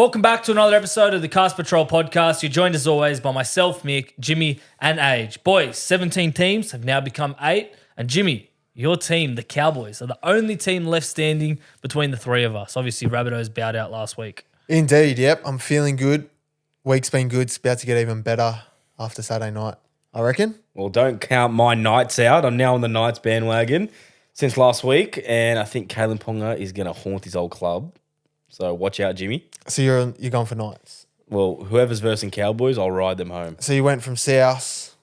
Welcome back to another episode of the Cast Patrol podcast. You're joined as always by myself, Mick, Jimmy, and Age. Boys, 17 teams have now become 8. And Jimmy, your team, the Cowboys, are the only team left standing between the three of us. Obviously, Rabbitohs bowed out last week. Indeed, yep. I'm feeling good. Week's been good. It's about to get even better after Saturday night, I reckon. Well, don't count my Knights out. I'm now on the Knights bandwagon since last week, and I think Kalen Ponga is going to haunt his old club. So watch out, Jimmy. So you're going for Knights? Well, whoever's versing Cowboys, I'll ride them home. So you went from South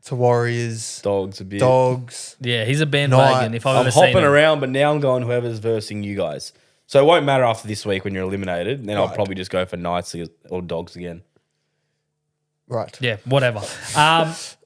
to Warriors. Dogs a bit. Dogs. Yeah, he's a bandwagon. Knight. If I've I'm ever seen hopping him. around, but now I'm going whoever's versing you guys. So it won't matter after this week when you're eliminated. Then I'll Right. probably just go for Knights or Dogs again. Right. Yeah, whatever.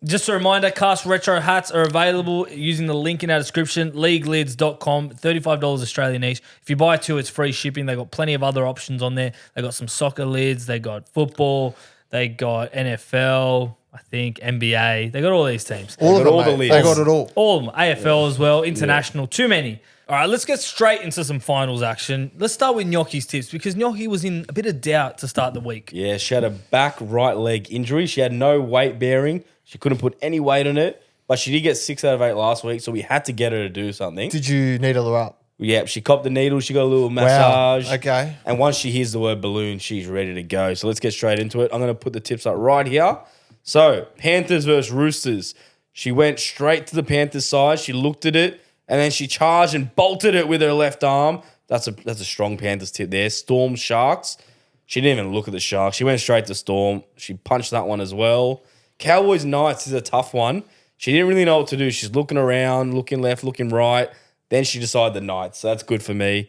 Just a reminder, Cast Retro hats are available using the link in our description, leaguelids.com, $35 Australian each. If you buy 2, it's free shipping. They got plenty of other options on there. They got some soccer lids. They got football. They got NFL, I think, NBA. They got all these teams. All of them, all the mate. lids. They got it all. All of them. AFL as well, international, too many. All right, let's get straight into some finals action. Let's start with Gnocchi's tips because Gnocchi was in a bit of doubt to start the week. Yeah, she had a back right leg injury. She had no weight bearing. She couldn't put any weight on it, but she did get 6 out of 8 last week, so we had to get her to do something. Did you needle her up? Yeah, she copped the needle. She got a little massage. Wow. Okay. And once she hears the word balloon, she's ready to go. So let's get straight into it. I'm going to put the tips up right here. So, Panthers versus Roosters. She went straight to the Panthers side. She looked at it, and then she charged and bolted it with her left arm. That's a strong Panthers tip there. Storm Sharks. She didn't even look at the Sharks. She went straight to Storm. She punched that one as well. Cowboys Knights is a tough one. She didn't really know what to do. She's looking around, looking left, looking right. Then she decided the Knights. So that's good for me.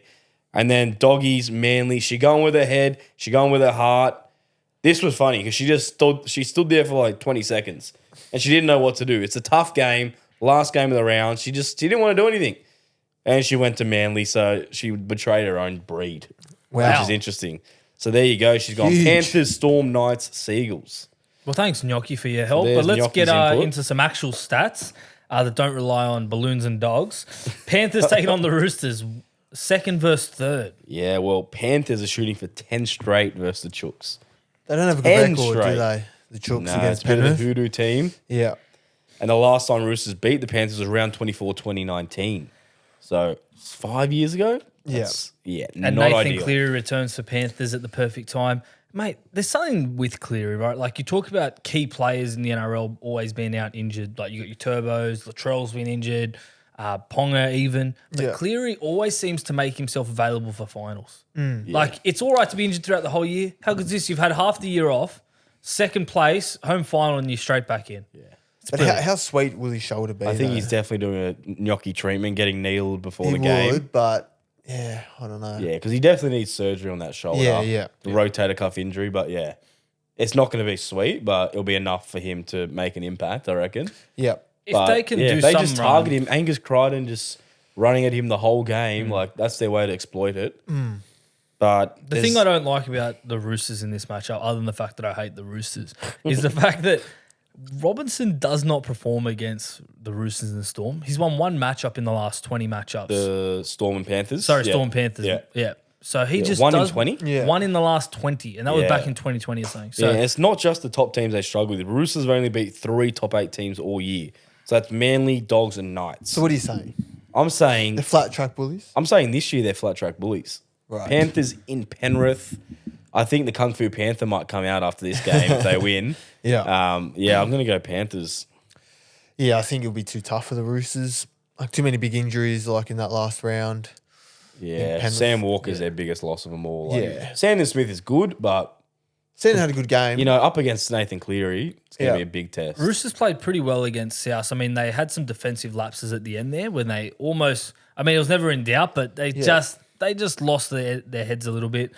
And then Doggies, Manly. She going with her head. She going with her heart. This was funny because she stood there for like 20 seconds and she didn't know what to do. It's a tough game. Last game of the round. She didn't want to do anything. And she went to Manly, so she betrayed her own breed. Wow. Which is interesting. So there you go. She's gone Huge. Panthers, Storm, Knights, Seagulls. Well, thanks, Gnocchi, for your help. There's But let's Gnocchi's get input. into some actual stats that don't rely on balloons and dogs. Panthers taking on the Roosters, second versus third. Yeah, well, Panthers are shooting for 10 straight versus the Chooks. They don't have a good 10 record, straight. do they? The Chooks Nah, against it's been a Penrith. hoodoo team. Yeah. And the last time Roosters beat the Panthers was around 2019. So, 5 years ago? Yeah, And not Nathan ideal. Cleary returns for Panthers at the perfect time. Mate, there's something with Cleary, right? Like you talk about key players in the NRL always being out injured. Like you got your Turbos, Latrell's been injured, Ponga even. But Yeah. Cleary always seems to make himself available for finals. Like it's all right to be injured throughout the whole year. How good is this? You've had half the year off, second place, home final, and you're straight back in. Yeah. But how sweet will his shoulder be? I think though? he's definitely doing a gnocchi treatment, getting needled before He the game. would, but yeah, I don't know. Yeah, because he definitely needs surgery on that shoulder. Yeah. The rotator cuff injury, but yeah. It's not going to be sweet, but it'll be enough for him to make an impact, I reckon. Yeah. If But, they can yeah, do if they some just target run, him, Angus Crichton just running at him the whole game, like that's their way to exploit it. But The thing I don't like about the Roosters in this matchup, other than the fact that I hate the Roosters, is the fact that Robinson does not perform against the Roosters and the Storm. He's won one matchup in the last 20 matchups. the Storm and Panthers. Sorry, Yeah. Storm Panthers. Yeah. Yeah. So he just 1 in does 20? Yeah. one in the last 20, and that was Yeah. back in 2020 or something. So Yeah, it's not just the top teams they struggle with. The Roosters have only beat 3 top 8 teams all year. So that's Manly, Dogs, and Knights. So what are you saying? I'm saying The flat track bullies? this year they're flat track bullies. Right. Panthers in Penrith. I think the Kung Fu Panther might come out after this game if they win. Yeah. I'm going to go Panthers. Yeah, I think it'll be too tough for the Roosters. Like too many big injuries like in that last round. Yeah, Penrith. Sam Walker's their biggest loss of them all. Like, Yeah. Sandon Smith is good, but, Sandon had a good game. up against Nathan Cleary, it's going to Yeah. be a big test. Roosters played pretty well against South. I mean, they had some defensive lapses at the end there when they almost. I mean, it was never in doubt, but they just lost their heads a little bit,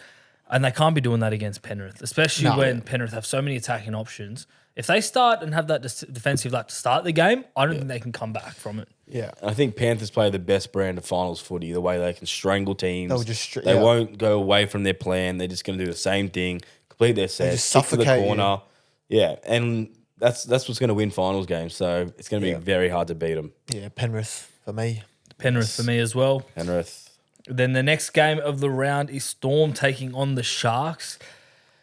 and they can't be doing that against Penrith, especially No. when Penrith have so many attacking options. If they start and have that defensive lap to start the game, I don't think they can come back from it. Yeah. I think Panthers play the best brand of finals footy, the way they can strangle teams. They'll just they yeah. won't go away from their plan. They're just going to do the same thing, complete their set, just stick to the suffocate corner. Yeah, and that's what's going to win finals games. So it's going to be Yeah. very hard to beat them. Yeah, Penrith for me. Penrith for me as well. Penrith. Then the next game of the round is Storm taking on the Sharks.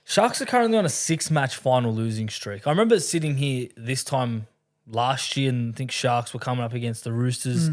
Sharks are currently on a 6-match final losing streak. I remember sitting here this time last year and I think Sharks were coming up against the Roosters.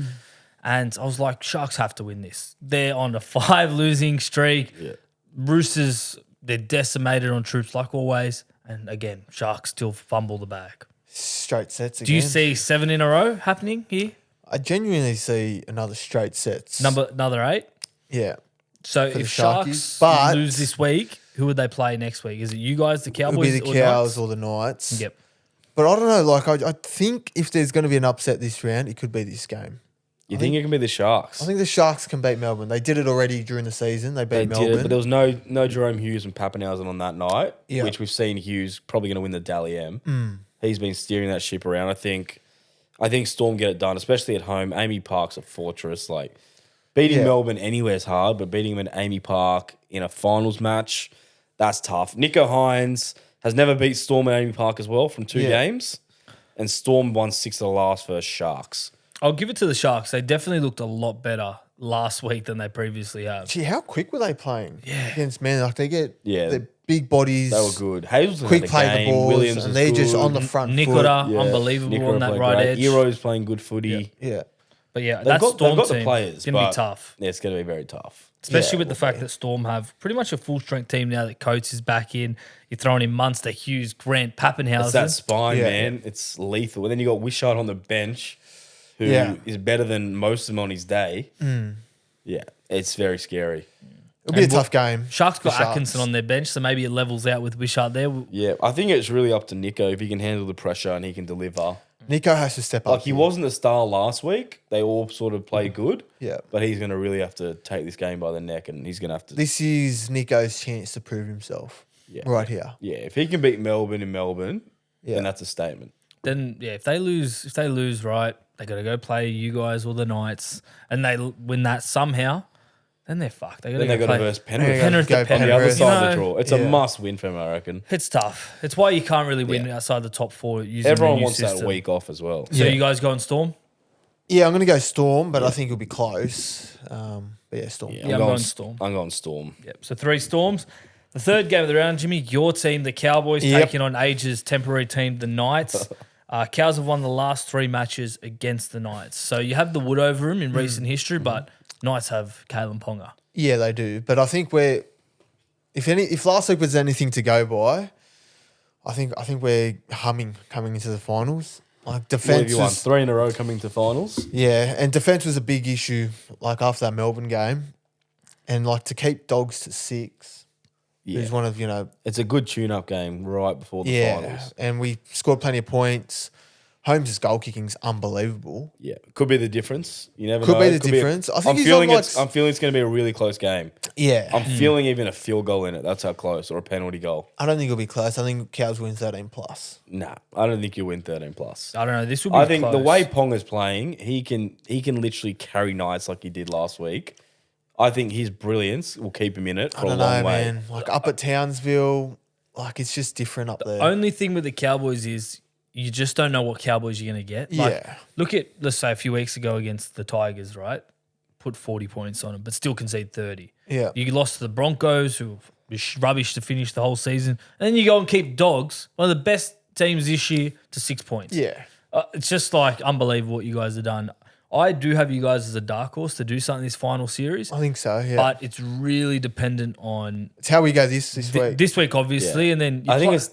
And I was like, Sharks have to win this. They're on a 5 losing streak. Yeah. Roosters, they're decimated on troops like always. And again, Sharks still fumble the bag. Straight sets again. Do you see 7 in a row happening here? I genuinely see another straight sets. Another 8? Yeah. So For the if Sharkies, Sharks but- lose this week, who would they play next week? Is it you guys, the It'll Cowboys, be the or Cows Knights? or the Knights. Yep. But I don't know. Like, I think if there's going to be an upset this round, it could be this game. You think it can be the Sharks? I think the Sharks can beat Melbourne. They did it already during the season. They beat They Melbourne. did, but there was no Jerome Hughes and Pappenhausen on that night, Yeah. which we've seen Hughes probably going to win the Dally M. He's been steering that ship around. I think Storm get it done, especially at home. Amy Park's a fortress. Like beating Yeah. Melbourne anywhere is hard, but beating them in Amy Park in a finals match, that's tough. Nico Hines has never beat Storm at Amy Park as well from 2 Yeah. games, and Storm won 6 of the last versus Sharks. I'll give it to the Sharks. They definitely looked a lot better last week than they previously have. Gee, how quick were they playing against Man? Like, they get Yeah. the big bodies. They were good. Hazelton Quick had a play the game. balls. Williams and was they're just good. on the front foot. Nikora, Yeah. unbelievable Nikora on that played right great. edge. Ero's playing good footy. Yeah. But yeah, They've that got Storm the team players. is going to be but tough. Yeah, it's going to be very tough. Especially Yeah, with the fact that Storm have pretty much a full-strength team now that Coates is back in. You're throwing in Munster, Hughes, Grant, Pappenhausen. It's that spine, Yeah. man. It's lethal. And then you got Wishart on the bench, who is Yeah. better than most of them on his day. Yeah, it's very scary. It'll be a And tough game. Sharks got for Sharks. Atkinson on their bench, so maybe it levels out with Wishart there. Yeah, I think it's really up to Nico if he can handle the pressure and he can deliver. Nico has to step up. Like he here. wasn't the star last week. They all sort of played good. Yeah. But he's going to really have to take this game by the neck, and he's going to have to. This is Nico's chance to prove himself. Yeah. Right here. Yeah, if he can beat Melbourne in Melbourne, Yeah. then that's a statement. Then yeah, if they lose, right, they got to go play you guys or the Knights, and they win that somehow, then they're fucked. They got Then to they go got to play verse Penrith. Penrith Go to on the Penrith. other Penrith. side of the You know, draw. It's Yeah. a must win for him, I reckon. it's tough. It's why you can't really win outside the top 4 using Everyone the new wants system. that week off as well. So Yeah. you guys go on Storm? Yeah, I'm going to go Storm, but I think it'll be close. But yeah, Storm. Yeah, I'm going Storm. I'm going Storm. Yep. So 3 Storms. The third game of the round, Jimmy, your team, the Cowboys, Yep. taking on Age's temporary team, the Knights. Cows have won the last 3 matches against the Knights. So you have the wood over them in recent history, but Knights have Kalen Ponga. Yeah, they do. But I think if last week was anything to go by, I think we're humming coming into the finals. Like What have defense you won? was, 3 in a row coming to finals. yeah, and defense was a big issue. Like after that Melbourne game, and like to keep Dogs to 6 Yeah. is one of It's a good tune-up game right before the finals. and we scored plenty of points. Holmes' goal kicking's unbelievable. Yeah, could be the difference. You never Could know. be the It difference. I think I'm he's feeling on, it's. I'm feeling it's going to be a really close game. Yeah, I'm feeling even a field goal in it. That's how close, or a penalty goal. I don't think it'll be close. I think Cows win 13 plus. Nah, I don't think you win 13 plus. I don't know. This will be I think the close. way Ponga's playing, he can literally carry Knights like he did last week. I think his brilliance will keep him in it for I a don't long know, way. man. Like up at Townsville, like it's just different up there. Only thing with the Cowboys is you just don't know what Cowboys you're going to get. Like, Yeah. look at, let's say, a few weeks ago against the Tigers, right? Put 40 points on them, but still concede 30. Yeah. You lost to the Broncos, who were rubbish to finish the whole season. And then you go and keep Dogs, one of the best teams this year, to 6 points. Yeah. It's just like unbelievable what you guys have done. I do have you guys as a dark horse to do something this final series, I think so, yeah. but it's really dependent on it's how we go this week. this week, obviously, and then I think play- it's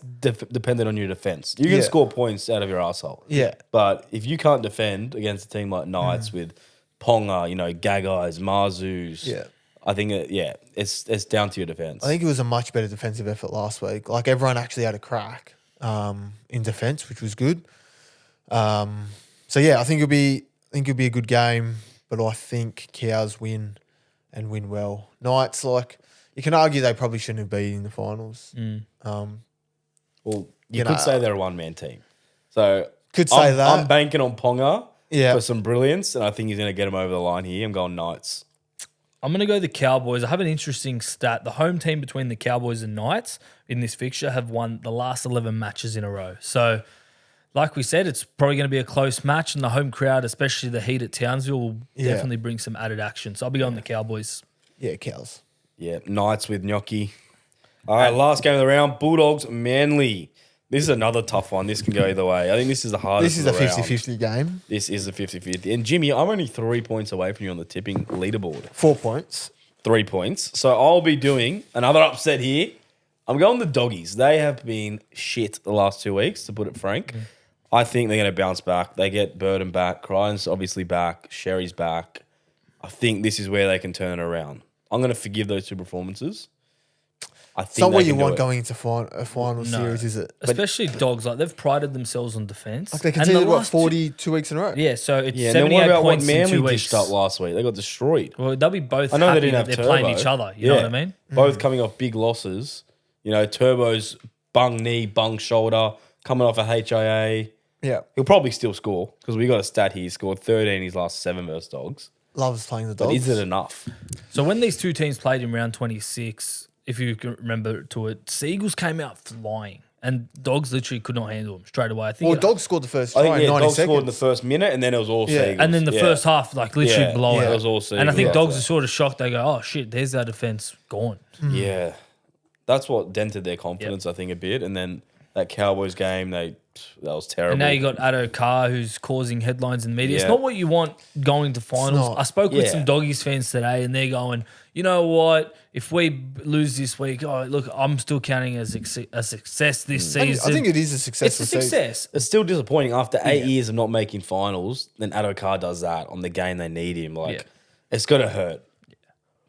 dependent on your defense. You can Yeah. score points out of your asshole. Yeah. But if you can't defend against a team like Knights with Ponga, Gagais, Marzus, Yeah. I think it's down to your defense. I think it was a much better defensive effort last week. Like everyone actually had a crack in defense, which was good. So yeah, I think it'll be a good game, but I think Cows win and win well. Knights, like you can argue they probably shouldn't have been in the finals. Well, you You could know, say they're a one-man team. So Could say that. I'm banking on Ponga Yeah. for some brilliance, and I think he's going to get him over the line here. I'm going Knights. I'm going to go the Cowboys. I have an interesting stat. The home team between the Cowboys and Knights in this fixture have won the last 11 matches in a row. So, like we said, it's probably going to be a close match, and the home crowd, especially the heat at Townsville, will Yeah. definitely bring some added action. So I'll be on the Cowboys. Yeah, cows. Yeah, Knights with Gnocchi. All right, last game of the round. Bulldogs, Manly. This is another tough one. This can go either way. I think this is the hardest This is a of the round. 50-50 game. This is a 50-50. And Jimmy, I'm only 3 points away from you on the tipping leaderboard. 4 points. 3 points. So I'll be doing another upset here. I'm going the Doggies. They have been shit the last 2 weeks, to put it frank. I think they're going to bounce back. They get Burden back. Crichton's obviously back. Sherry's back. I think this is where they can turn it around. I'm going to forgive those two performances. I think It's not they what you can do want it. going into a final series, is it? Especially dogs, like they've prided themselves on defense. Like they And conceded, the what, last 42 weeks in a row? Yeah, so it's Yeah, and then 78 what about what points in 2 Manly weeks. dished up last week? They got destroyed. Well, they'll be both I know they happy didn't that have they're Turbo. playing each other. You know what I mean? Both coming off big losses. You know, Turbo's bung knee, bung shoulder, coming off a HIA. Yeah. He'll probably still score because we got a stat here. He scored 13 in his last 7 versus Dogs. Loves playing the But dogs. is it enough? So when these two teams played in round 26, if you can remember to it, Seagulls came out flying and Dogs literally could not handle them straight away. I think Well, dogs scored the first I try think in 90 Dogs seconds. scored in the first minute and then it was all Yeah. Seagulls. and then the first half, like literally Yeah. blowout. Yeah, it was all And I think Seagulls. Dogs are sort of shocked. They go, oh shit, there's our defense gone. Yeah. That's what dented their confidence, I think, a bit. And then that Cowboys game, that was terrible. And now you got Addo Carr who's causing headlines in the media. It's Yeah. not what you want going to finals. not. I spoke with Yeah. some Doggies fans today and they're going, you know what? If we lose this week, oh, look, I'm still counting as a success this season. I think it is a it's successful a season. success. It's still disappointing after 8 years of not making finals. Then Addo Carr does that on the game they need him. Like, Yeah. it's going to hurt.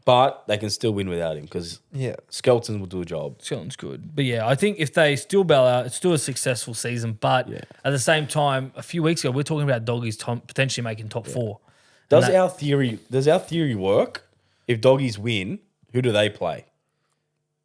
But they can still win without him because Yeah. Skelton will do a job. Sounds good. But yeah, I think if they still bail out, it's still a successful season. But at the same time, a few weeks ago, we are talking about Doggies potentially making top 4. Does our theory work? If Doggies win, who do they play?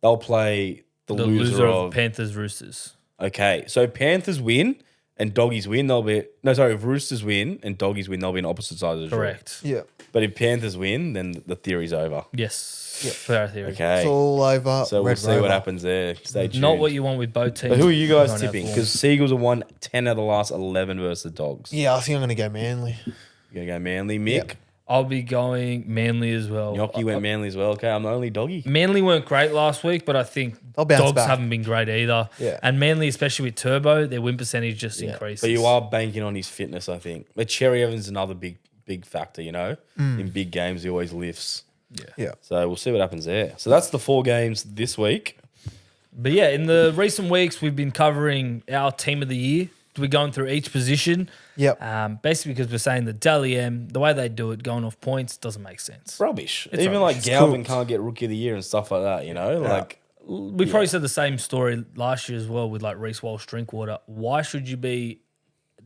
They'll play the The loser, loser of. of Panthers Roosters. Okay, so Panthers win and Doggies win, if Roosters win and Doggies win, they'll be on opposite sides of the draw. Correct. Yeah. But if Panthers win, then the theory's over. Yes. For our theory. Okay. It's all over. So we'll Red see Rover. what happens there. Stay tuned. Not what you want with both teams. But who are you guys going out tipping? for. Because Seagulls have won 10 out of the last 11 versus the Dogs. Yeah, I think I'm going to go Manly. You're going to go Manly. Mick? I'll be going Manly as well. Gnocchi went Manly as well. Okay, I'm the only doggy. Manly weren't great last week, but I think They'll bounce Dogs back. haven't been great either. Yeah. And Manly, especially with Turbo, their win percentage just increases. But you are banking on his fitness, I think. But Cherry Evans is another big factor, you know? In big games, he always lifts. Yeah. So we'll see what happens there. So that's the 4 games this week. But yeah, in the recent weeks, we've been covering our team of the year. We're going through each position. Yep. Basically, because we're saying that Dally M, the way they do it, going off points, doesn't make sense. Rubbish. It's Even rubbish. like Galvin can't get Rookie of the Year and stuff like that, you know? Like, We probably said the same story last year as well with like Reece Walsh Drinkwater. Why should you be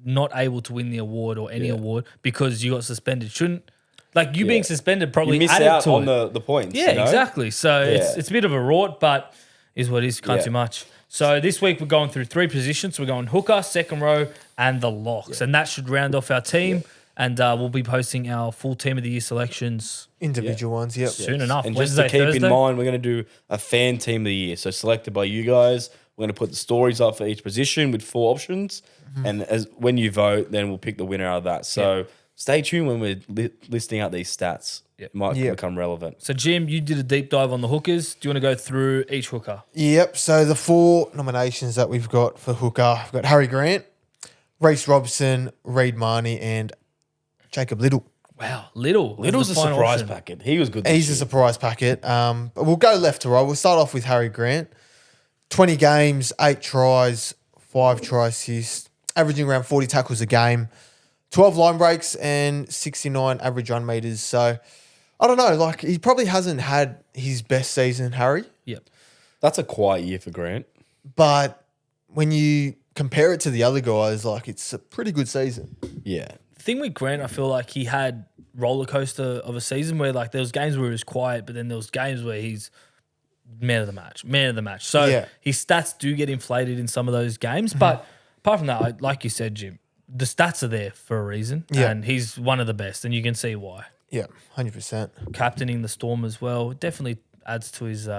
not able to win the award or any award because you got suspended? Shouldn't like you being suspended probably you miss added out to on it. the points. Yeah, you know? exactly. So it's a bit of a rort, but is what is. Can't Yeah. too much. So this week we're going through 3 positions. We're going hooker, second row, and the locks, and that should round off our team. And we'll be posting our full team of the year selections Individual ones. Yep. soon enough. And just Wednesday, to keep Thursday. in mind, we're going to do a fan team of the year. So selected by you guys. We're going to put the stories up for each position with 4 options. And when you vote, then we'll pick the winner out of that. So stay tuned when we're listing out these stats. It might become relevant. So Jim, you did a deep dive on the hookers. Do you want to go through each hooker? Yep. So the 4 nominations that we've got for hooker, we've got Harry Grant, Reece Robson, Reid Marnie, and Jacob Little. Wow, Little's Little's the a final surprise option. packet. He was good. He's a surprise packet. But we'll go left to right. We'll start off with Harry Grant. 20 games, 8 tries, 5 try assists, averaging around 40 tackles a game, 12 line breaks, and 69 average run meters. So I don't know. Like, he probably hasn't had his best season, Harry. Yep. That's a quiet year for Grant. But when you compare it to the other guys, like, it's a pretty good season. Yeah. The thing with Grant, I feel like he had roller coaster of a season where like there was games where he was quiet, but then there was games where he's man of the match. So his stats do get inflated in some of those games, but apart from that, like you said, Jim, the stats are there for a reason, and he's one of the best, and you can see why. Yeah, 100%. Captaining the Storm as well definitely adds to his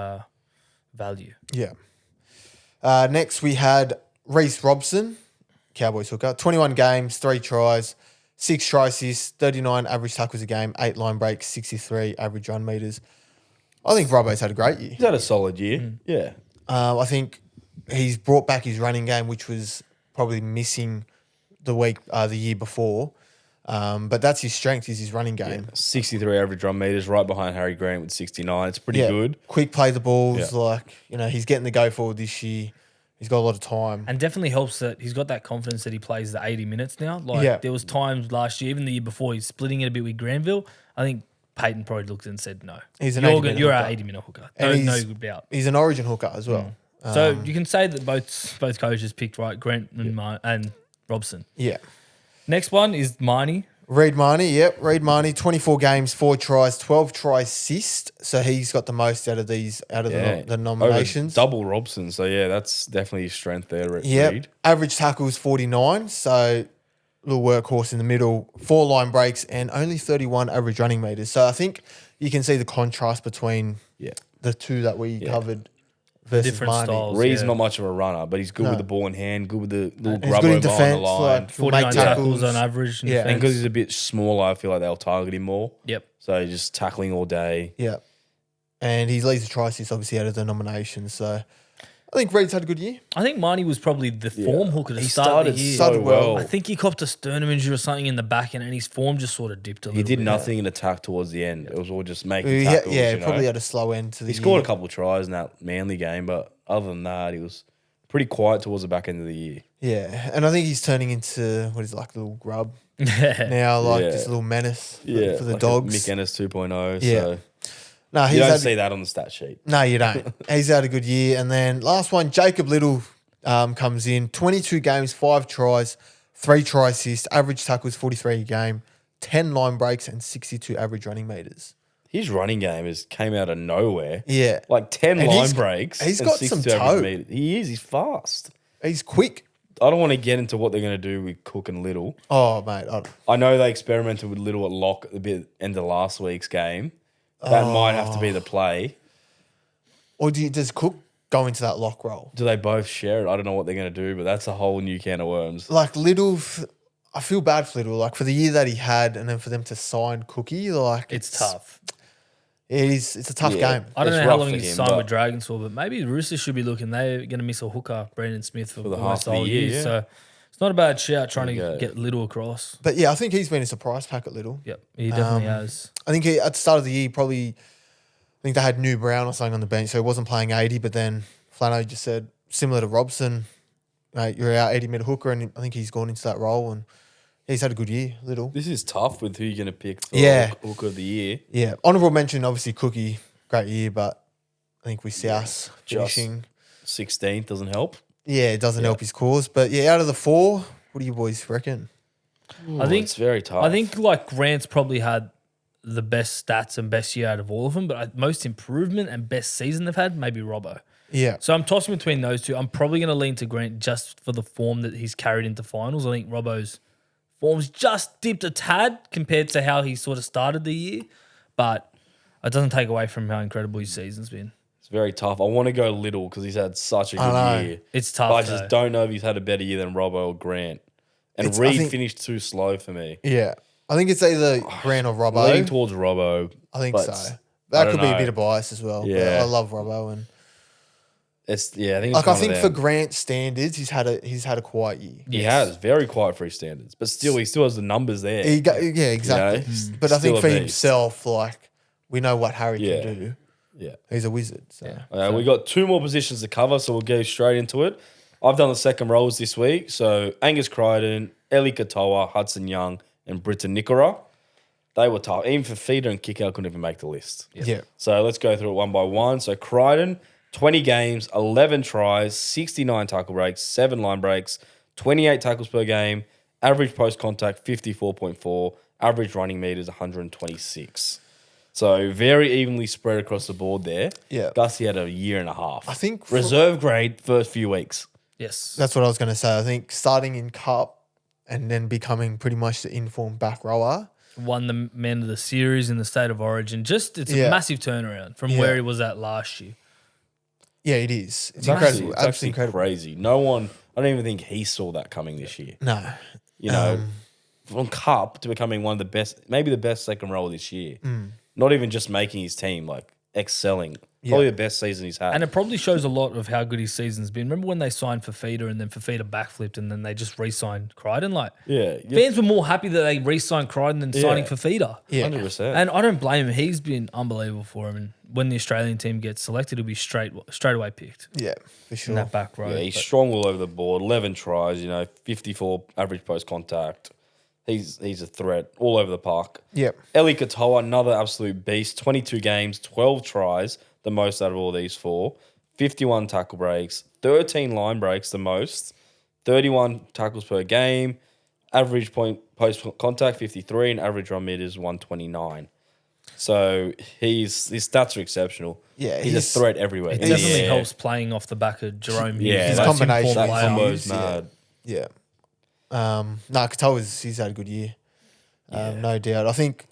value. Yeah. Next, we had Reece Robson, Cowboys hooker. 21 games, 3 tries, 6 try assists, 39 average tackles a game, 8 line breaks, 63 average run meters. I think Robbo's had a great year. He's had a solid year. Yeah. I think he's brought back his running game, which was probably missing the year before. But that's his strength, is his running game. 63 average run meters, right behind Harry Grant with 69. It's pretty good. Quick play the balls, Yeah. he's getting the go forward this year. He's got a lot of time. And definitely helps that he's got that confidence that he plays the 80 minutes now. There was times last year, even the year before, he's splitting it a bit with Granville. I think Peyton probably looked and said, no. He's an You're 80-minute an 80-minute hooker. And No doubt. He's an origin hooker as well. So you can say that both coaches picked right, Grant and Robson. Yeah. Next one is Marnie. Reid Marnie, 24 games, 4 tries, 12 try assist. So he's got the most out of the nominations. Over double Robson. So, yeah, that's definitely his strength there, Reid. Average tackles 49. So little workhorse in the middle, 4 line breaks, and only 31 average running meters. So I think you can see the contrast between the two that we covered versus Different Marnie. styles. Reid's not much of a runner, but he's good with the ball in hand, good with the little He's grub good in over on defense, the line. like 49 make tackles on average. Yeah. And because he's a bit smaller, I feel like they'll target him more. Yep. So he's just tackling all day. Yeah. And he leads the try assist, obviously, out of the nominations. So I think Reid's had a good year. I think Marnie was probably the form hooker to He start started the year. so well. I think he copped a sternum injury or something in the back end, and his form just sort of dipped a little He did bit. nothing in attack towards the end. It was all just making tackles. Probably had a slow end to the He scored a couple of tries in that Manly game, but other than that, he was pretty quiet towards the back end of the year. Yeah. And I think he's turning into, what is it, like a little grub Yeah. now, like Yeah. just a little menace for the like dogs. Mick Ennis 2.0. Yeah. So No, you don't see that on the stat sheet. No, you don't. He's had a good year. And then last one, Jacob Little comes in. 22 games, 5 tries, 3 try assists, average tackles 43 a game, 10 line breaks, and 62 average running meters. His running game came out of nowhere. Yeah. Like 10 And line breaks. he's and got 62 some average toe. meters. He is. He's fast. He's quick. I don't want to get into what they're going to do with Cook and Little. Oh, mate. I know they experimented with Little at lock at the end of last week's game. That might have to be the play. Or does Cook go into that lock role? Do they both share it? I don't know what they're going to do, but that's a whole new can of worms. Like Little, I feel bad for Little. Like for the year that he had, and then for them to sign Cookie, like It's tough. It's a tough game. I don't It's know how rough long for he's him, signed but- with Dragons for, but maybe the Roosters should be looking. They're going to miss a hooker, Brandon Smith, for the almost half of the whole year, year. yeah. So it's not a bad shout trying There you to go. get Little across. But yeah, I think he's been a surprise pack at Little. Yep, he definitely has. I think at the start of the year, I think they had New Brown or something on the bench, so he wasn't playing 80. But then Flano just said, similar to Robson, mate, you're our 80-minute hooker, and I think he's gone into that role, and he's had a good year, Little. This is tough with who you're going to pick for Hooker of the Year. Yeah, honourable mention, obviously Cookie, great year, but I think with South finishing, 16th doesn't help. yeah, it doesn't help his cause. But yeah, out of the 4, what do you boys reckon? I think It's very tough. I think like Grant's probably had the best stats and best year out of all of them, but most improvement and best season they've had, maybe Robbo. Yeah, So I'm tossing between those two. I'm probably going to lean to Grant just for the form that he's carried into finals. I think Robbo's form's just dipped a tad compared to how he sort of started the year, but it doesn't take away from how incredible his season's been. it's very tough. I want to go Little because he's had such a I know. good year. It's tough. But I just don't know if he's had a better year than Robbo or Grant. And I Reid think- finished too slow for me. yeah. I think it's either Grant or Robbo. Leaning towards Robbo. I think but so. I That don't could be a know. bit of bias as well. Yeah. But I love Robbo, and I think like it's I one think of for them. Grant standards, he's had a quiet year. He has very quiet for his standards, but still he still has the numbers there. Yeah, exactly. he's But I think still for a beast. himself, like we know what Harry Yeah. can do. Yeah. He's a wizard. So. We got 2 more positions to cover, so we'll go straight into it. I've done the second rows this week. So Angus Crichton, Eli Katoa, Hudson Young, and Britton Nickora. They were tough. Even for feeder and kick out, couldn't even make the list. Yeah. So let's go through it one by one. So Crichton, 20 games, 11 tries, 69 tackle breaks, 7 line breaks, 28 tackles per game, average post contact 54.4, average running meters 126. So very evenly spread across the board there. Yeah. Gussie had a year and a half. I think reserve grade first few weeks. Yes. that's what I was going to say. I think starting in Cup and then becoming pretty much the informed back rower. Won the man of the series in the State of Origin. It's a Yeah. massive turnaround from Yeah. where he was at last year. Yeah, it is. It's Actually, incredible. it's Absolutely actually incredible. crazy. No one, I don't even think he saw that coming this year. No. You know, from Cup to becoming one of the best, maybe the best second rower this year. Mm. Not even just making his team, like excelling. Probably the best season he's had. And it probably shows a lot of how good his season's been. Remember when they signed Fafita and then Fafita backflipped and then they just re-signed Crichton? Like, fans were more happy that they re-signed Crichton than signing Fafita. Yeah. 100%. And I don't blame him. He's been unbelievable for him. And when the Australian team gets selected, he'll be straight away picked Yeah, for in sure. that back row. Yeah, he's strong all over the board. 11 tries, 54 average post contact. He's a threat all over the park. Yep. Eli Katoa, another absolute beast. 22 games, 12 tries, the most out of all these four. 51 tackle breaks, 13 line breaks, the most. 31 tackles per game. Average point post contact, 53, and average run meters, 129. So his stats are exceptional. Yeah, he's a threat everywhere. It In the definitely air. helps playing off the back of Jerome Hughes. Yeah, His that's combination, That player. combo's mad. Yeah. Katoa's he's had a good year. No doubt. I think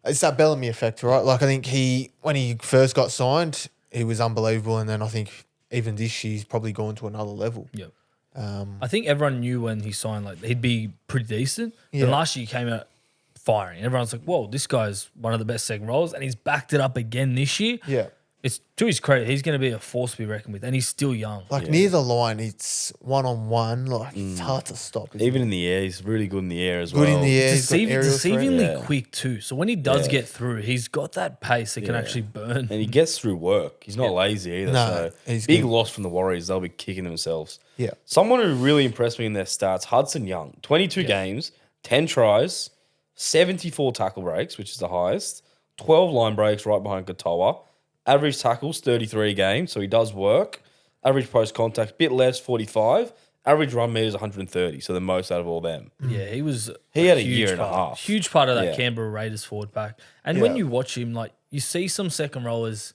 it's that Bellamy effect, right? Like I think when he first got signed, he was unbelievable, and then I think even this year he's probably gone to another level. Yep. I think everyone knew when he signed, like he'd be pretty decent. Yeah. And last year he came out firing. Everyone's like, "Whoa, this guy's one of the best second rollers," and he's backed it up again this year. Yeah. It's to his credit, he's going to be a force to be reckoned with, and he's still young. Like near the line, it's 1-on-1. Like it's hard to stop. isn't Even it? in the air, he's really good in the air as Good well. in the air. he's got aerial threat. Deceivingly Yeah. quick too. So when he does Yeah. get through, he's got that pace that can Yeah. actually burn. And he gets through work. He's not lazy either. No, so he's big good. loss from the Warriors. They'll be kicking themselves. Yeah. Someone who really impressed me in their stats, Hudson Young. 22 games, 10 tries, 74 tackle breaks, which is the highest, 12 line breaks right behind Katoa. Average tackles, 33 games, so he does work. Average post contact, bit less, 45. Average run meters, 130, so the most out of all them. Yeah, He had a huge year and a part- half. Huge part of that Yeah. Canberra Raiders forward pack. And when Yeah. you watch him, like you see some second rollers,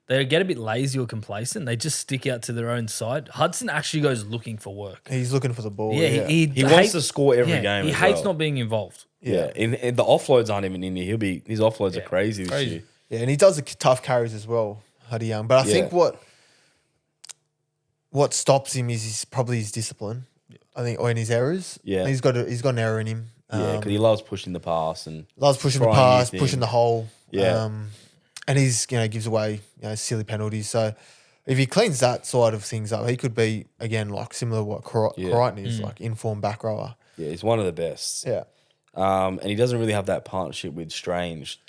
they get a bit lazy or complacent. They just stick out to their own side. Hudson actually goes looking for work. He's looking for the ball. Yeah, Yeah. He wants to score every game He as hates well. not being involved. Yeah, and the offloads aren't even in here. His offloads are crazy this year. Yeah, and he does the tough carries as well, Huddy Young. But I think what stops him is probably his discipline. I think, or in his errors. Yeah. he's got an error in him. Yeah, because he loves pushing the pass and Loves pushing the trying new pass, things. pushing the hole. Yeah. And he's gives away silly penalties. So if he cleans that side of things up, he could be again like similar to what Crichton is, like informed back rower. yeah, he's one of the best. Yeah. And he doesn't really have that partnership with Strange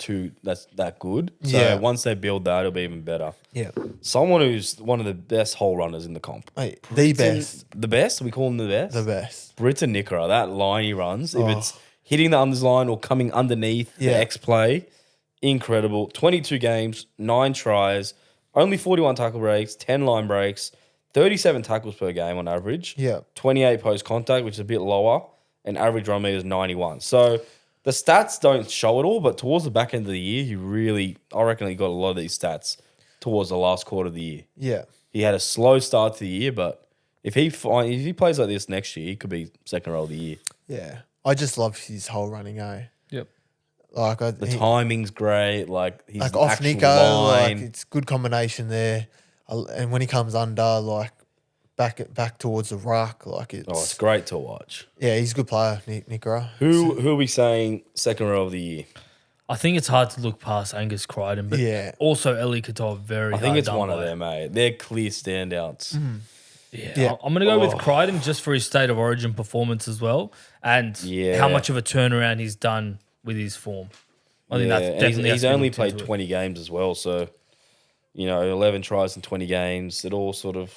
that's that good. So Yeah. once they build that, it'll be even better. Yeah. Someone who's one of the best hole runners in the comp. Mate, the best. The best? We call him the best? The best. Britta Nickera, that line he runs, if it's hitting the unders line or coming underneath the X play, incredible. 22 games, 9 tries, only 41 tackle breaks, 10 line breaks, 37 tackles per game on average. Yeah. 28 post contact, which is a bit lower, and average run meter is 91. So the stats don't show it all, but towards the back end of the year, I reckon he got a lot of these stats towards the last quarter of the year. Yeah. He had a slow start to the year, but if he plays like this next year, he could be second row of the year. Yeah. I just love his whole running, Yep. Like The timing's great. Like he's like the off actual Nico, line. like it's good combination there. And when he comes under, like back towards the ruck, like it's great to watch. yeah, he's a good player, Nickera. Who are we saying second row of the year? I think it's hard to look past Angus Crichton, but Yeah. also Eli Katoa very I think hard it's done one of by. them, mate. They're clear standouts. Yeah. I'm going to go with Crichton just for his state of origin performance as well and Yeah. how much of a turnaround he's done with his form. I think that's and definitely he's has to be only looked played into it. 20 games as well, so 11 tries in 20 games. It all sort of.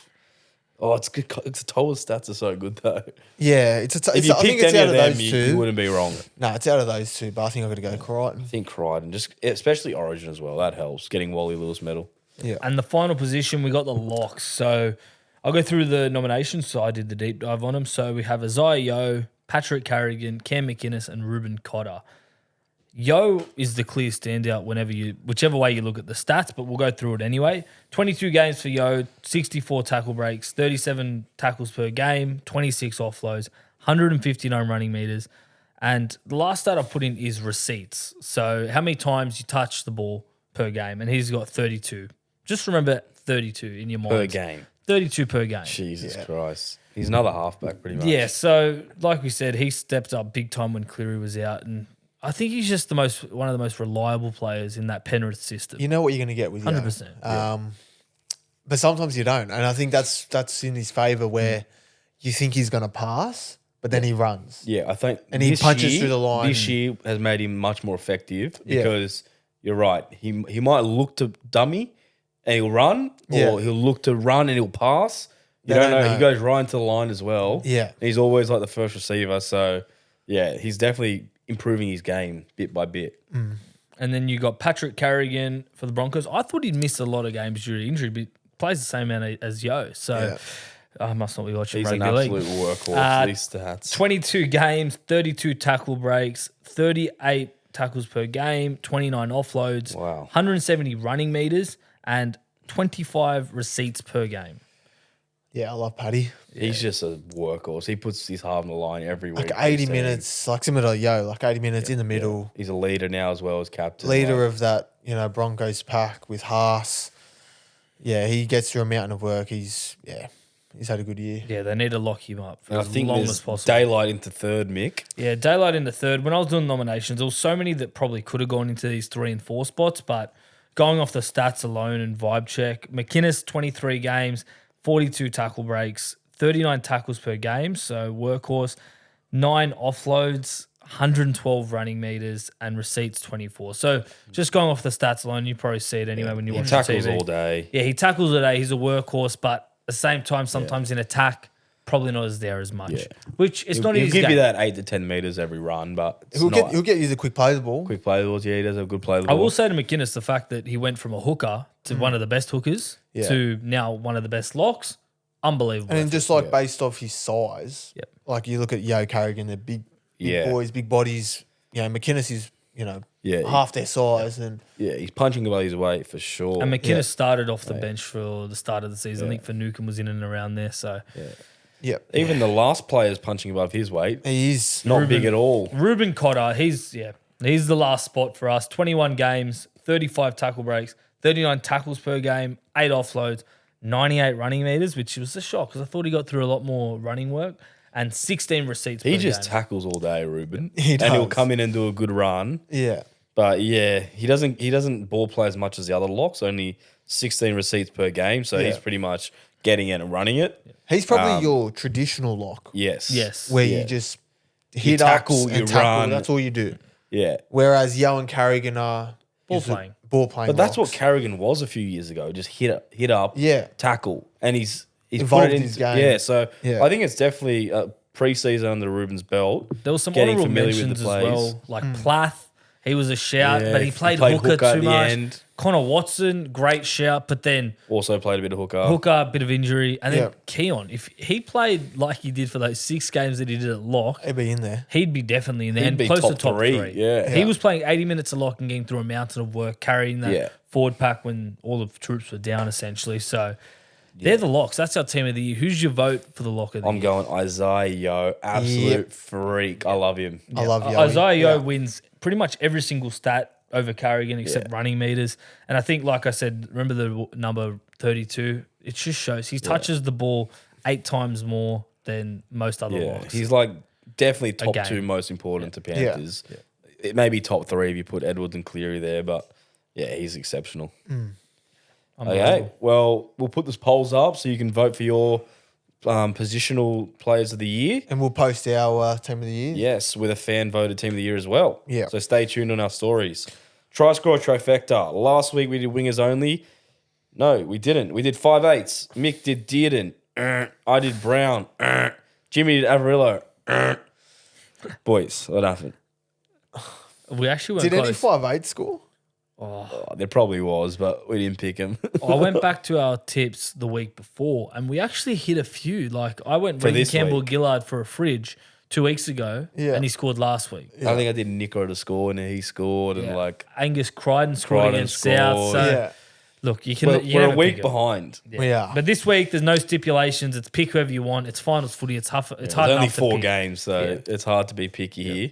Oh, it's good. Katoa's stats are so good though. Yeah, it's If you I think picked it's any out of of them, those you two. wouldn't be wrong. No, it's out of those two, but I think I'm gonna go Crichton. I think Crichton, just especially Origin as well. That helps getting Wally Lewis medal. Yeah. And the final position, we got the locks. So I'll go through the nominations. So I did the deep dive on them. So we have Isaiah Yeo, Patrick Carrigan, Cam McInnes, and Ruben Cotter. Yo is the clear standout whichever way you look at the stats, but we'll go through it anyway. 22 games for Yo, 64 tackle breaks, 37 tackles per game, 26 offloads, 159 running meters. And the last stat I've put in is receipts. So how many times you touch the ball per game. And he's got 32. Just remember 32 in your mind. Per game. 32 per game. Jesus Christ. He's another halfback pretty much. Yeah, so like we said, he stepped up big time when Cleary was out. And I think he's just one of the most reliable players in that Penrith system. You know what you're going to get with 100%. But sometimes you don't. And I think that's in his favour where you think he's going to pass, but then he runs. Yeah, I think And he punches through the line. This year has made him much more effective because you're right. He might look to dummy and he'll run, or he'll look to run and he'll pass. You don't know. He goes right into the line as well. Yeah. And he's always like the first receiver. So, yeah, he's definitely improving his game bit by bit. And then you got Patrick Carrigan for the Broncos. I thought he'd missed a lot of games due to injury, but plays the same amount as Yo. So I must not be watching He's an rugby league. absolute workhorse. These stats. 22 games, 32 tackle breaks, 38 tackles per game, 29 offloads, Wow. 170 running meters, and 25 receipts per game. Yeah, I love Paddy. He's just a workhorse. He puts his heart on the line every week. Like 80 minutes, like similar to Yo, like 80 minutes in the middle. He's a leader now as well as captain. Leader of that, Broncos pack with Haas. Yeah, he gets through a mountain of work. He's had a good year. Yeah, they need to lock him up for And I as think long there's as possible. daylight into third, Mick. Yeah, daylight in the third. When I was doing nominations, there was so many that probably could have gone into these 3 and 4 spots, but going off the stats alone and vibe check, McInnes, 23 games, 42 tackle breaks, 39 tackles per game, so workhorse, 9 offloads, 112 running meters, and receipts 24. So just going off the stats alone, you probably see it anyway when you watch Tackles TV. all day. Yeah, he tackles today. He's a workhorse, but at the same time, sometimes in attack, probably not as there as much. Yeah. Which it's not He'll his give game. you that 8 to 10 meters every run, but it's He'll not get you the quick play the ball. quick play balls. Yeah, he does have good play the I ball. will say to McInnes the fact that he went from a hooker to one of the best hookers Yeah. to now one of the best locks. Unbelievable. And then just like based off his size, Yep. like you look at Yo Carrigan, they're big Yeah. boys, big bodies. McInnes is, Yeah. half their size. And Yeah, he's punching above his weight for sure. And McInnes started off the bench for the start of the season. I think for Newcomb was in and around there. So yeah, Even the last player's punching above his weight. he is. Not big at all. Ruben Cotter, he's the last spot for us. 21 games, 35 tackle breaks, 39 tackles per game, 8 offloads, 98 running meters, which was a shock because I thought he got through a lot more running work, and 16 receipts He per just game. tackles all day, Ruben. He And he'll does. come in and do a good run. Yeah. But yeah, he doesn't ball play as much as the other locks, only 16 receipts per game. So he's pretty much getting it and running it. He's probably your traditional lock Yes. Yes. where Yeah. you just hit tackle, ups you and tackle. run. That's all you do. Yeah. Whereas Yo and Carrigan are Ball just playing. Ball playing. But that's what locks. Carrigan was a few years ago. Just hit up, Yeah. tackle. And he's Evolved put it in, his game. Yeah, so Yeah. I think it's definitely pre-season under Ruben's belt. There was some getting honourable familiar with mentions the as plays. well, like Plath. He was a shout, Yeah, but he he played, played hooker hooker at too the much. end. Connor Watson, great shout, but then Also played a bit of hooker. hooker, bit of injury. And then Yeah. Keon, if he played like he did for those 6 games that he did at lock, He'd be in there. he'd be definitely in there He'd and be close to top top three, 3. yeah. He Yeah. was playing 80 minutes of lock and getting through a mountain of work, carrying that Yeah. forward pack when all the troops were down, essentially. So they're the locks. That's our team of the year. Who's your vote for the lock of the I'm year? going Isaiah Yo. Absolute Yep. freak. I love him. I love Yo. Isaiah Yo Yeah. wins pretty much every single stat over Carrigan except running meters. And I think, like I said, remember the number 32? It just shows he touches the ball 8 times more than most other Yeah. locks. He's like definitely top game. 2 most important to Panthers. It may be top 3 if you put Edwards and Cleary there, but yeah, he's exceptional. Okay, well, we'll put this polls up so you can vote for your positional players of the year. And we'll post our team of the year. Yes, with a fan voted team of the year as well. Yeah. So stay tuned on our stories. Tryscorer Tryfecta. Last week we did wingers only. No, we didn't. We did 5/8. Mick did Dearden. I did Brown. Jimmy did Avarillo. Boys, what happened? We actually went Did any close. 5'8" score? Oh, there probably was, but we didn't pick him. I went back to our tips the week before, and we actually hit a few. Like I went For Regan this Campbell week. Gillard for a fridge 2 weeks ago, Yeah. and he scored last week. I think I did Nico to score, and he scored, and Yeah. like Angus Crichton scored Crichton against South. scored. So Yeah. look, you can. we're, you we're a never week pick 'em. behind. We are. But this week, there's no stipulations. It's pick whoever you want. It's finals footy. It's hard. It's hard There's only enough to 4 pick. games, so Yeah. it's hard to be picky here.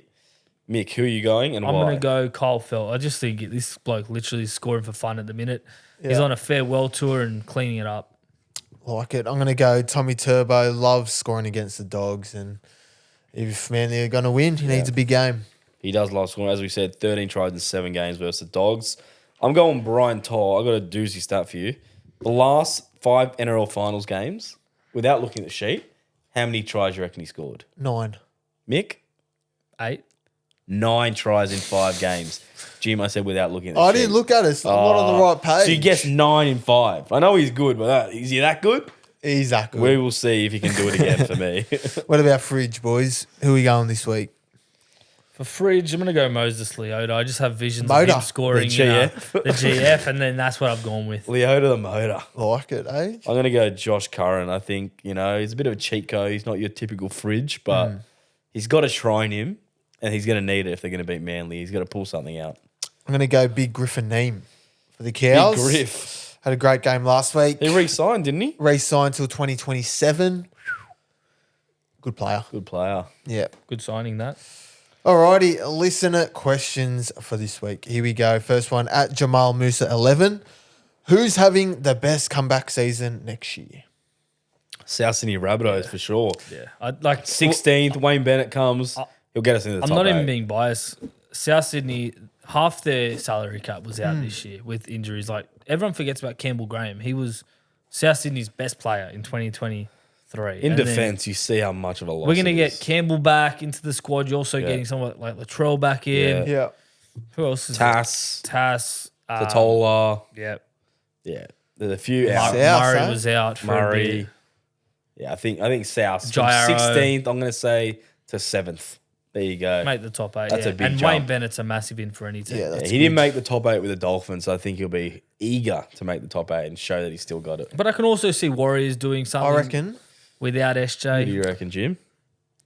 Mick, who are you going and I'm why? going to go Kyle Felt. I just think this bloke literally is scoring for fun at the minute. He's Yeah. on a farewell tour and cleaning it up. Like it. I'm going to go Tommy Turbo. Loves scoring against the Dogs. And if Manly are going to win, he needs a big game. He does love scoring. As we said, 13 tries in 7 games versus the Dogs. I'm going Brian Toll. I got a doozy stat for you. The last 5 NRL finals games, without looking at the sheet, how many tries do you reckon he scored? 9. Mick? 8. 9 tries in 5 games. Jim, I said without looking at the I sheet. didn't look at it. I'm not on the right page. So you guessed 9 in 5. I know he's good, but is he that good? He's that good. We will see if he can do it again for me. What about Fridge, boys? Who are we going this week? For Fridge, I'm going to go Moses Leota. I just have visions Motor. of him scoring The GF. the GF, and then that's what I've gone with. Leota the motor. Like it, eh? I'm going to go Josh Curran. I think, he's a bit of a cheat code. He's not your typical Fridge, but he's got to shrine him, and he's going to need it if they're going to beat Manly. He's got to pull something out. I'm going to go Big Griffin Neem for the Cows. Big Griff. Had a great game last week. He re-signed, didn't he? Re-signed till 2027. Good player. Good player. Yeah. Good signing that. Alrighty, listener questions for this week. Here we go. First one at Jamal Musa 11. Who's having the best comeback season next year? South Sydney Rabbitohs for sure. Yeah. I'd like 16th, Wayne Bennett comes. He'll get us into the I'm top not 8. even being biased. South Sydney, half their salary cap was out this year with injuries. Like, everyone forgets about Campbell Graham. He was South Sydney's best player in 2023. In defence, you see how much of a loss we're going to it get is. Campbell back into the squad. You're also getting someone like Latrell back in. Yeah. Yeah. Who else is Tass, Tass. Totola. Yeah. Yeah. There's a few out. South, Murray eh? was out for a Murray. bit. Yeah, I think South. From Jairo. 16th, I'm going to say to 7th. There you go. Make the top 8. That's yeah. a big and jump. Wayne Bennett's a massive in for any team. Yeah, Yeah, that's he didn't make the top 8 with the Dolphins, so I think he'll be eager to make the top 8 and show that he's still got it. But I can also see Warriors doing something I reckon without What do SJ. you reckon, Jim?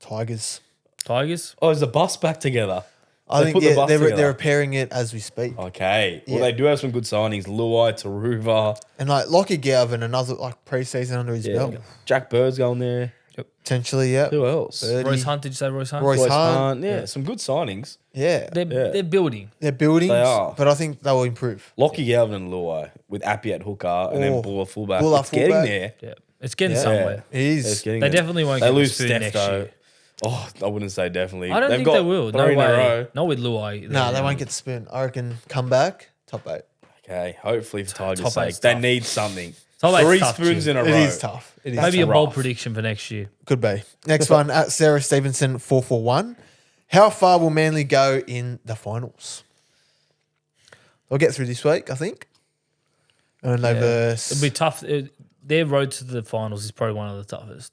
Tigers. Tigers. Oh, is the bus back together? I They think put the bus they're together. repairing it as we speak. Okay. Well, Yeah. they do have some good signings. Luai, Taruva. And like Lockie Galvin, another like preseason under his belt. Jack Bird's going there. Potentially, yeah. Who else? Birdie. Royce Hunt. Did you say Royce Hunt? Royce Royce Hunt. Hunt. Yeah, some good signings. Yeah. They're building. They're building, They are. but I think they will improve. Lockie Galvin and Luai with Appy at hooker and then Buller fullback. Buller It's getting fullback. there. Yeah. It's getting Yeah. somewhere. It It's is. getting They there. definitely won't They get the lose spoon Steph next though. year. Oh, I wouldn't say definitely. I don't They've think got they will. No 3 in a way. row. Not with Luai. No, they won't get the spoon. I reckon come back, top 8. Okay, hopefully for Tigers' Top sake. eight's They tough. need something. Top eight's 3 tough, spoons Jim. in a It row. is tough. It is. Maybe a rough. bold prediction for next year. Could be. Next one at Sarah Stevenson 441. How far will Manly go in the finals? They'll get through this week, I think. And they verse. It'll be tough. Their road to the finals is probably one of the toughest.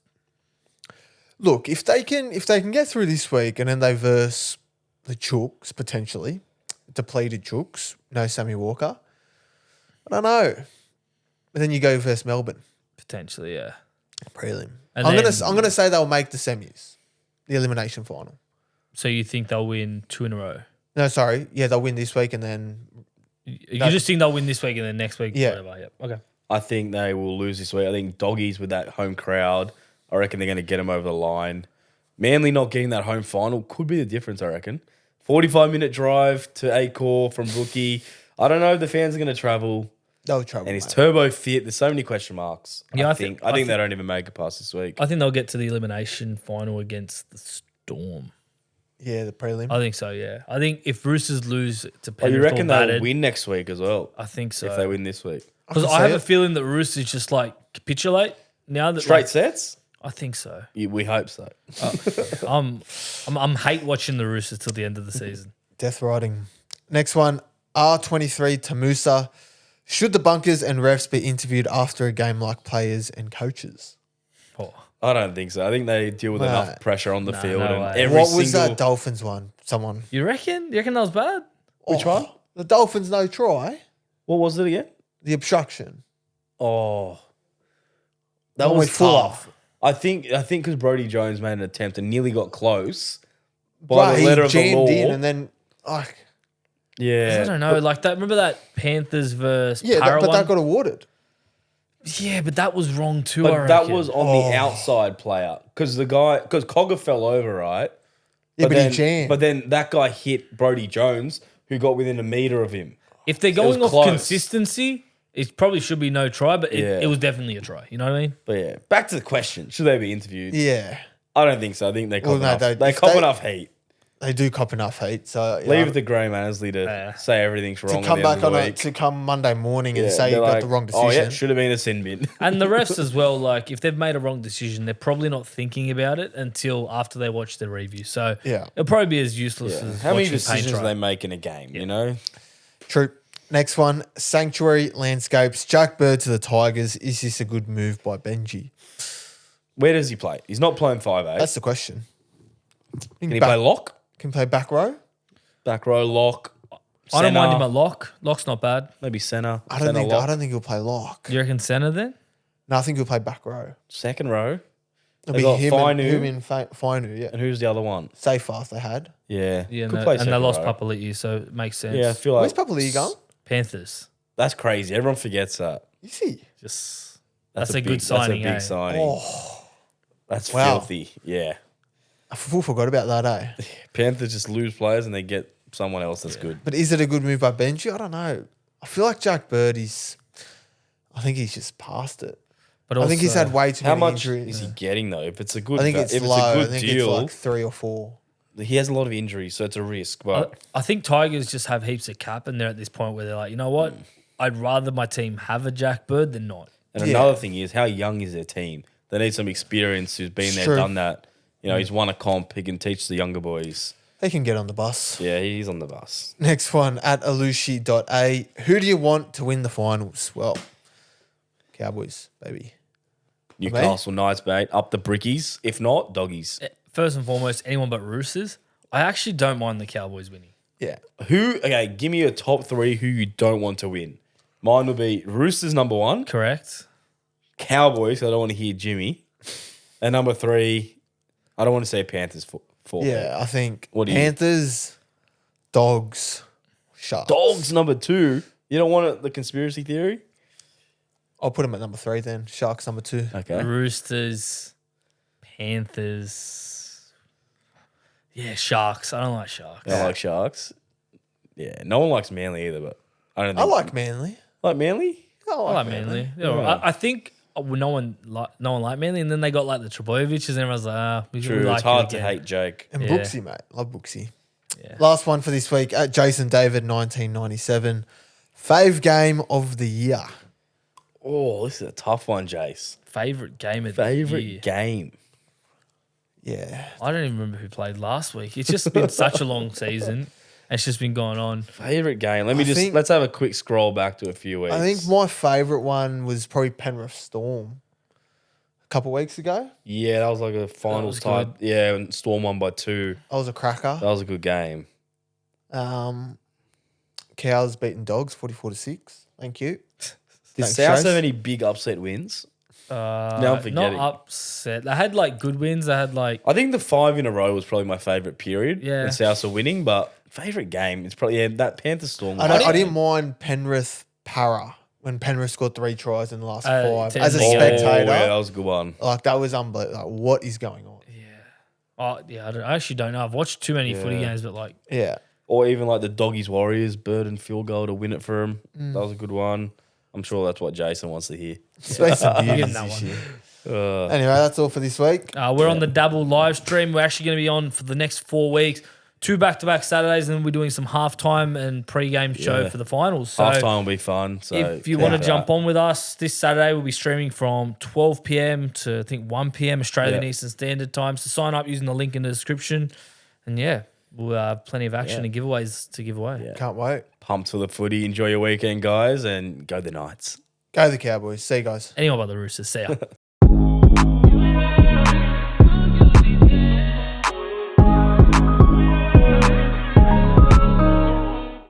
Look, if they can get through this week and then they verse the Chooks potentially, depleted Chooks, no Sammy Walker. I don't know. But then you go versus Melbourne. Potentially, yeah. Prelim. And I'm then- gonna say they'll make the semis, the elimination final. So you think they'll win 2 in a row? No, sorry. Yeah, they'll win this week and then You just think they'll win this week and then next week? Yeah. Whatever. Yep. Okay. I think they will lose this week. I think Doggies with that home crowd, I reckon they're going to get them over the line. Manly not getting that home final could be the difference, I reckon. 45-minute drive to Acor from Brookie. I don't know if the fans are going to travel. they'll travel. And he's mate. turbo fit. There's so many question marks. Yeah, I I think think- they don't even make it past this week. I think they'll get to the elimination final against the Storm. Yeah, the prelim. I think so, yeah. I think if Roosters lose to Oh, Penrith you reckon or they'll battered, win next week as well? I think so. If they win this week. Because can I see have a it. feeling that Roosters just like capitulate now that Straight like, sets? I think so. We hope so. I'm hate watching the Roosters till the end of the season. Death riding. Next one, R23 Tamusa. Should the bunkers and refs be interviewed after a game like players and coaches? Oh. I don't think so. I think they deal with Nah. enough pressure on the field. no and way. every What was single, that Dolphins one? Someone. You reckon? You reckon that was bad? Which one? The Dolphins no try. What was it again? The obstruction. Oh, that One was with Fuller. tough. I think because Brodie Jones made an attempt and nearly got close by But the he letter of the jammed law. in and then like Yeah, I don't know. Like that. Remember that Panthers versus yeah, Para but one? that got awarded. Yeah, but that was wrong too. I but that reckon. was on the outside player because Cogger fell over, right? Yeah, but then, he jammed. But then that guy hit Brodie Jones, who got within a meter of him. If they're going was off close. consistency, it probably should be no try, but Yeah. it was definitely a try. You know what I mean? But yeah, back to the question: should they be interviewed? Yeah. I don't think so. I think they cop Well, no, enough. they- They if cop they- enough heat. they do cop enough heat. So Leave it to Graham Annesley to say everything's wrong. to come at the back end of on the week. to come Monday morning and Yeah, say you they're got like, the wrong decision. Oh yeah, should have been a sin bin. And the refs as well, like if they've made a wrong decision, they're probably not thinking about it until after they watch the review. So Yeah. it'll probably be as useless Yeah. as How many watching paint decisions do dry. they make in a game? You know, True. Next one, Sanctuary Landscapes. Jack Bird to the Tigers. Is this a good move by Benji? where does he play? He's not playing 5'8". That's the question. Can he play lock? Can he play back row? Back row lock. I don't mind him centre, at lock. Lock's not bad. maybe center. I don't Centre think. lock. I don't think he'll play lock. Do you reckon center then? No, I think he'll play back row. Second row. It'll They be got him Fainu. and Fainu. Yeah, And who's the other one? safe fast they had. Yeah, Yeah, could no, play and they second lost row. Papali'i, so it makes sense. Yeah, I feel Where's like Papali'i going? Panthers. that's crazy. Everyone forgets that. Is he? Just that's a good big, signing. That's a big eh? signing. Oh, That's Wow. filthy. Yeah. I full forgot about that. Eh? Panthers just lose players and they get someone else that's good. But is it a good move by Benji? I don't know. I feel like Jack Bird is. I think he's just past it. But I think he's also- had way too How many much injuries. is he getting though? If it's a good, I think it's if low. it's a I good think deal, it's like 3 or 4. he has a lot of injuries, so it's a risk. But I think Tigers just have heaps of cap, and they're at this point where they're like, you know what? I'd rather my team have a Jack Bird than not. and Yeah. another thing is, how young is their team? They need some experience. Who's been there, True. done that. You know, he's won a comp. He can teach the younger boys. They can get on the bus. Yeah, he's on the bus. Next one at Alushi.a. Who do you want to win the finals? Well, Cowboys, baby. Newcastle Knights, mate. Up the brickies. If not, doggies. First and foremost, anyone but Roosters. I actually don't mind the Cowboys winning. Yeah. Who? Okay, give me a top 3 who you don't want to win. Mine will be Roosters number 1, Correct. Cowboys. I don't want to hear Jimmy, and number 3, I don't want to say Panthers for Yeah, I think What do you- Panthers, Dogs, Sharks. Dogs number 2. You don't want the conspiracy theory? I'll put them at number 3 then. Sharks number 2. Okay. Roosters, Panthers. Yeah, Sharks. I don't like Sharks. I like Sharks. Yeah, no one likes Manly either, but I don't I think. like Manly. Like Manly? I I like, like Manly. Yeah, I think no one liked Manly, and then they got like the Trebojeviches, and everyone's like, we True. like It's hard it to again. hate Jake. And Yeah. Brooksy, mate. Love Brooksy. Yeah. Last one for this week at Jason David, 1997. Fave game of the year. Oh, this is a tough one, Jace. Favorite game of the Favorite year. game. Yeah. I don't even remember who played last week. It's just been such a long season. And it's just been going on. Favorite game. Let's have a quick scroll back to a few weeks. I think my favourite one was probably Penrith Storm a couple weeks ago. Yeah, that was like a finals was type. Yeah, and Storm won by 2. That was a cracker. That was a good game. Cows beating Dogs 44-6. Thank you. Did Thanks, South Trace. have any big upset wins? Now I'm forgetting. Not upset. They had like good wins. They had like I think the 5 in a row was probably my favorite period. Yeah. when South are winning, but favorite game is probably that Panther Storm. I didn't mind Penrith Para when Penrith scored 3 tries in the last 5. to As a end the game. spectator, yeah, that was a good one. like that was unbelievable. Like, what is going on? I actually don't know. I've watched too many footy games, but like Yeah. Or even like the Doggies Warriors, Burden field goal to win it for him. Mm. That was a good one. I'm sure that's what Jason wants to hear. Space some Give beauties him that this one. year. Anyway, that's all for this week. we're on the Dabble live stream. We're actually going to be on for the next 4 weeks. 2 back-to-back Saturdays, and then we're doing some halftime and pre-game show Yeah. for the finals. So Halftime will be fun. So if you want to jump on with us this Saturday, we'll be streaming from 12 p.m. to I think 1 p.m. Australian Yeah. Eastern Standard Time. So sign up using the link in the description, and we'll have plenty of action and giveaways to give away. Can't wait. pumped for the footy. Enjoy your weekend, guys, and go the Knights. Go the Cowboys. See you guys. Anyone but the Roosters. See ya.